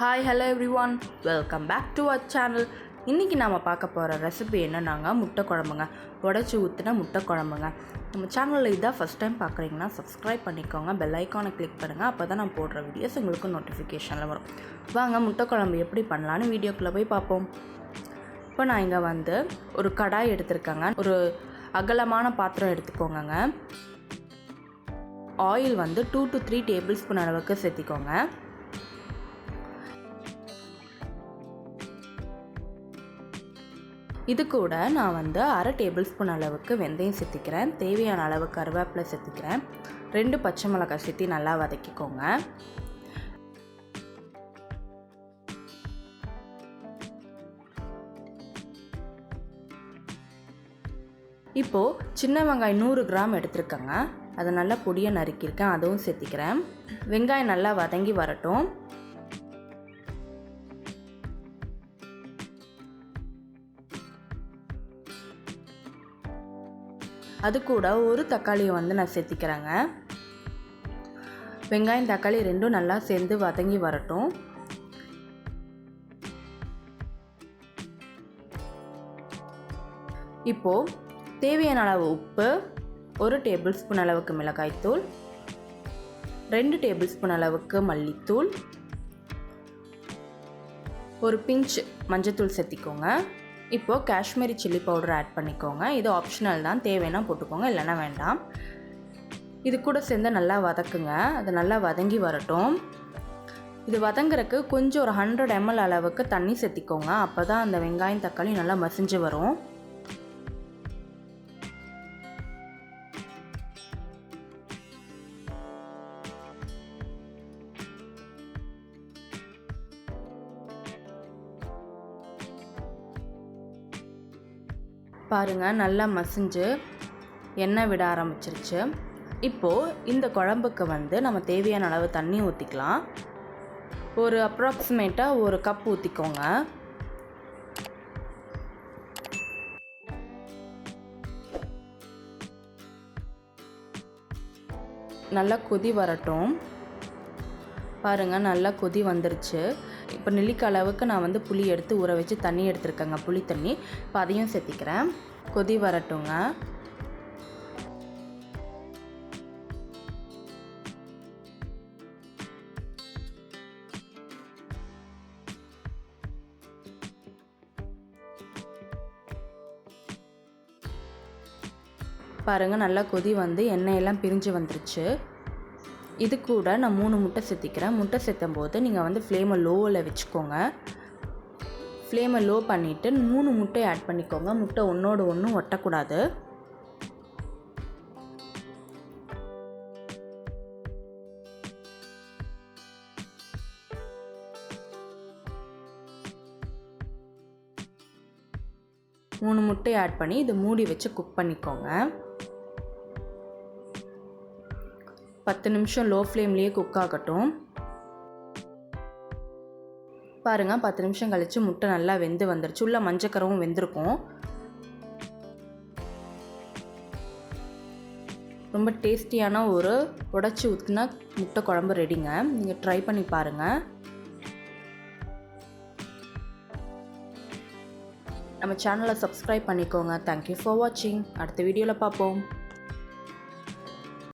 Hi, hello everyone. Welcome back to our channel. இன்றைக்கி நாம் பார்க்க போகிற ரெசிபி என்னென்னாங்க முட்டை குழம்புங்க. உடச்சி ஊற்றின முட்டை குழம்புங்க. நம்ம சேனலில் இதான் ஃபஸ்ட் டைம் பார்க்குறீங்கன்னா சப்ஸ்கிரைப் பண்ணிக்கோங்க, பெல் ஐக்கானை கிளிக் பண்ணுங்கள். அப்போ தான் நான் போடுற வீடியோஸ் உங்களுக்கு நோட்டிஃபிகேஷனில் வரும். வாங்க முட்டை குழம்பு எப்படி பண்ணலான்னு வீடியோக்குள்ளே போய் பார்ப்போம். இப்போ நான் இங்கே வந்து ஒரு கடாய் எடுத்துருக்கேங்க. ஒரு அகலமான பாத்திரம் எடுத்துக்கோங்க. ஆயில் வந்து 2 to 3 டேபிள் ஸ்பூன் அளவுக்கு சேர்த்திக்கோங்க. இது கூட நான் வந்து 1/2 டேபிள் ஸ்பூன் அளவுக்கு வெந்தயம் சேர்த்திக்கிறேன். தேவையான அளவு கருவேப்பிலை சேர்த்திக்கிறேன். 2 பச்சை மிளகாய் சேர்த்தி நல்லா வதக்கிக்கோங்க. இப்போது சின்ன வெங்காயம் 100 கிராம் எடுத்துருக்கேங்க. அதை நல்லா பொடியாக நறுக்கியிருக்கேன், அதுவும் சேர்த்திக்கிறேன். வெங்காயம் நல்லா வதங்கி வரட்டும். அது கூட ஒரு தக்காளியை வந்து நான் சேர்த்திக்கிறேங்க. வெங்காயம் தக்காளி ரெண்டும் நல்லா சேர்ந்து வதங்கி வரட்டும். இப்போது தேவையான அளவு உப்பு, 1 டேபிள் ஸ்பூன் அளவுக்கு மிளகாய்த்தூள், 2 டேபிள் ஸ்பூன் அளவுக்கு மல்லித்தூள், ஒரு பிஞ்ச் மஞ்சத்தூள் சேர்த்திக்கோங்க. இப்போது காஷ்மீரி சில்லி பவுடர் ஆட் பண்ணிக்கோங்க. இது ஆப்ஷனல் தான், தேவைன்னா போட்டுக்கோங்க, இல்லைன்னா வேண்டாம். இது கூட சேர்ந்து நல்லா வதக்குங்க. அது நல்லா வதங்கி வரட்டும். இது வதங்குறதுக்கு கொஞ்சம் ஒரு 100 ml அளவுக்கு தண்ணி சேர்த்திக்கோங்க. அப்போ தான் அந்த வெங்காயம் தக்காளி நல்லா மசிஞ்சு வரும். பாருங்கள், நல்லா மசிஞ்சு எண்ணெய் விட ஆரம்பிச்சிருச்சு. இப்போது இந்த குழம்புக்கு வந்து நம்ம தேவையான அளவு தண்ணி ஊற்றிக்கலாம். ஒரு அப்ராக்சிமேட்டாக 1 கப் ஊற்றிக்கோங்க. நல்லா கொதி வரட்டும். பாருங்கள், நல்லா கொதி வந்துருச்சு. இப்போ நெல்லிக்காய் அளவுக்கு நான் வந்து புளி எடுத்து ஊற வச்சு தண்ணி எடுத்துருக்கேங்க, புளி தண்ணி. இப்போ அதையும் சேர்த்திக்கிறேன். கொதி வரட்டுங்க. பாருங்கள், நல்லா கொதி வந்து எண்ணெயெல்லாம் பிரிஞ்சு வந்துருச்சு. இது கூட நான் 3 முட்டை சேர்த்திக்கிறேன். முட்டை சேர்த்தும் போது நீங்கள் வந்து ஃப்ளேமை லோவில் வச்சுக்கோங்க. ஃப்ளேமை லோ பண்ணிவிட்டு 3 முட்டையை ஆட் பண்ணிக்கோங்க. முட்டை ஒன்றோடு ஒன்று ஒட்டக்கூடாது. மூணு முட்டையை ஆட் பண்ணி இதை மூடி வச்சு குக் பண்ணிக்கோங்க. 10 நிமிஷம் லோ ஃப்ளேம்லேயே குக் ஆகட்டும். பாருங்கள், 10 நிமிஷம் கழித்து முட்டை நல்லா வெந்து வந்துருச்சு. உள்ள மஞ்சக்கரவும் வெந்திருக்கும். ரொம்ப டேஸ்டியான ஒரு உடச்சி ஊற்றின முட்டை குழம்பு ரெடிங்க. நீங்கள் ட்ரை பண்ணி பாருங்கள். நம்ம சேனலை சப்ஸ்கிரைப் பண்ணிக்கோங்க. தேங்க்யூ ஃபார் வாட்சிங். அடுத்த வீடியோவில் பார்ப்போம்.